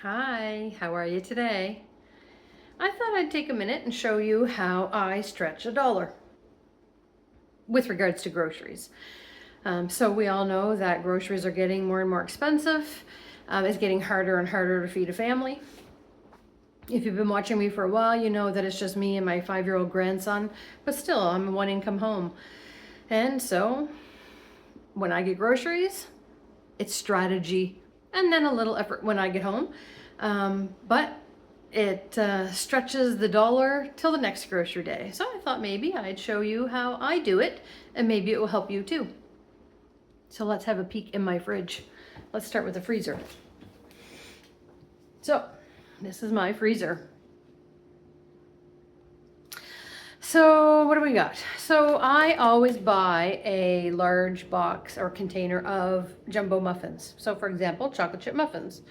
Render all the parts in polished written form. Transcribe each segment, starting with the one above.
Hi, how are you today? I thought I'd take a minute and show you how I stretch a dollar with regards to groceries. So we all know that groceries are getting more and more expensive. It's getting harder and harder to feed a family. If you've been watching me for a while, you know that it's just me and my 5-year-old grandson, but still, I'm a one income home. And so when I get groceries, it's strategy and then a little effort when I get home. But it stretches the dollar till the next grocery day. So I thought maybe I'd show you how I do it and maybe it will help you too. So let's have a peek in my fridge. Let's start with the freezer. So this is my freezer. So what do we got? So I always buy a large box or container of jumbo muffins. So for example, chocolate chip muffins.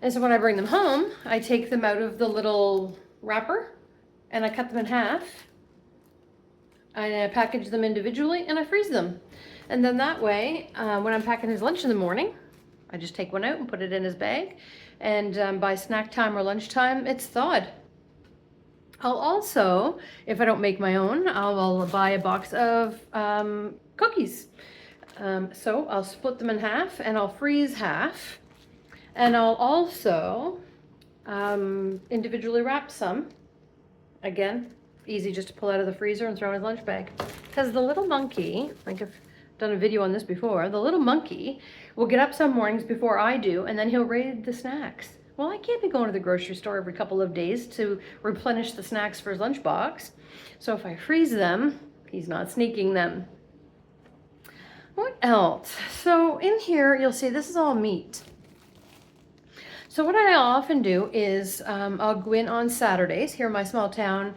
And so when I bring them home, I take them out of the little wrapper and I cut them in half. I package them individually and I freeze them. And then that way, when I'm packing his lunch in the morning, I just take one out and put it in his bag. And by snack time or lunchtime, it's thawed. I'll also, if I don't make my own, I'll buy a box of cookies. So I'll split them in half and I'll freeze half. And I'll also individually wrap some. Again, easy just to pull out of the freezer and throw in his lunch bag. Because the little monkey, I think I've done a video on this before, the little monkey will get up some mornings before I do, and then he'll raid the snacks. Well, I can't be going to the grocery store every couple of days to replenish the snacks for his lunchbox. So if I freeze them, he's not sneaking them. What else? So in here, you'll see this is all meat. So what I often do is I'll go in on Saturdays here in my small town.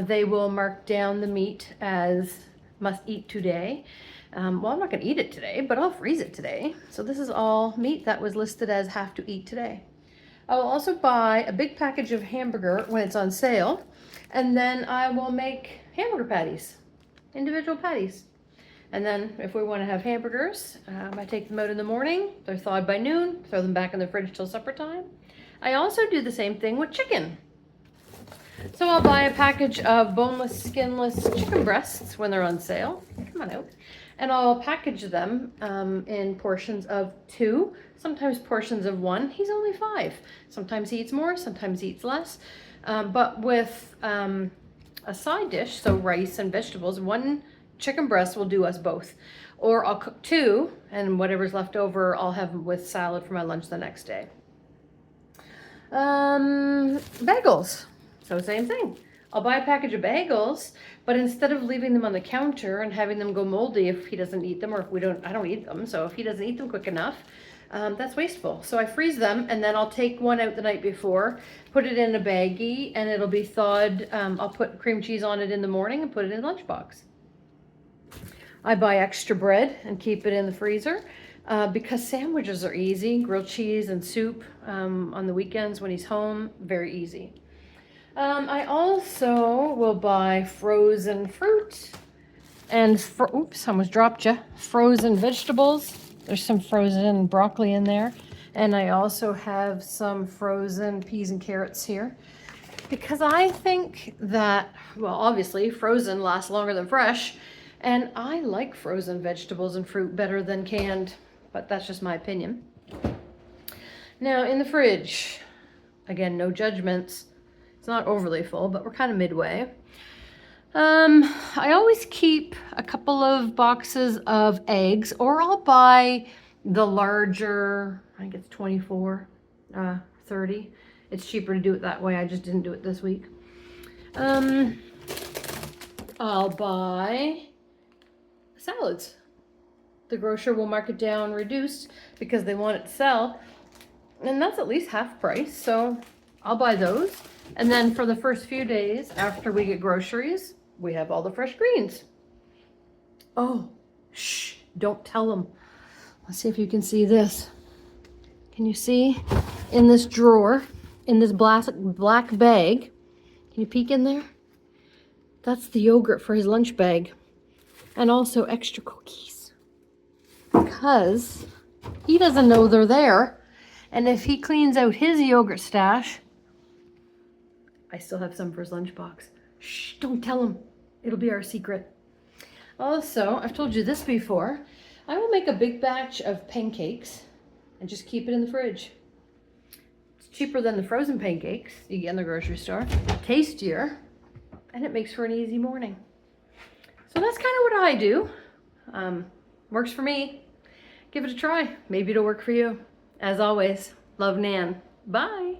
They will mark down the meat as must eat today. Well, I'm not going to eat it today, but I'll freeze it today. So this is all meat that was listed as have to eat today. I will also buy a big package of hamburger when it's on sale, and then I will make hamburger patties, individual patties. And then if we want to have hamburgers, I take them out in the morning. They're thawed by noon, throw them back in the fridge till supper time. I also do the same thing with chicken. So I'll buy a package of boneless, skinless chicken breasts when they're on sale. Come on out. And I'll package them in portions of 2, sometimes portions of 1. He's only 5. Sometimes he eats more, sometimes he eats less. But with a side dish, so rice and vegetables, 1 chicken breast will do us both. Or I'll cook 2, and whatever's left over, I'll have with salad for my lunch the next day. Bagels. So same thing. I'll buy a package of bagels, but instead of leaving them on the counter and having them go moldy if he doesn't eat them, or if I don't eat them. So if he doesn't eat them quick enough, that's wasteful. So I freeze them, and then I'll take one out the night before, put it in a baggie, and it'll be thawed. I'll put cream cheese on it in the morning and put it in a lunchbox. I buy extra bread and keep it in the freezer because sandwiches are easy. Grilled cheese and soup on the weekends when he's home, very easy. I also will buy frozen fruit and, oops, almost dropped you, frozen vegetables. There's some frozen broccoli in there. And I also have some frozen peas and carrots here. Because I think that, well, obviously frozen lasts longer than fresh. And I like frozen vegetables and fruit better than canned, but that's just my opinion. Now in the fridge, again, no judgments. It's not overly full, but we're kind of midway. I always keep a couple of boxes of eggs, or I'll buy the larger, I think it's 24, 30. It's cheaper to do it that way. I just didn't do it this week. I'll buy salads. The grocer will mark it down reduced because they want it to sell. And that's at least half price, so I'll buy those. And then for the first few days after we get groceries, we have all the fresh greens. Oh, shh, don't tell them. Let's see if you can see this. Can you see in this drawer, in this black bag, can you peek in there? That's the yogurt for his lunch bag. And also extra cookies. Because he doesn't know they're there. And if he cleans out his yogurt stash, I still have some for his lunchbox. Shh, don't tell him. It'll be our secret. Also, I've told you this before, I will make a big batch of pancakes and just keep it in the fridge. It's cheaper than the frozen pancakes you get in the grocery store, tastier, and it makes for an easy morning. So that's kind of what I do. Works for me. Give it a try. Maybe it'll work for you. As always, love, Nan. Bye.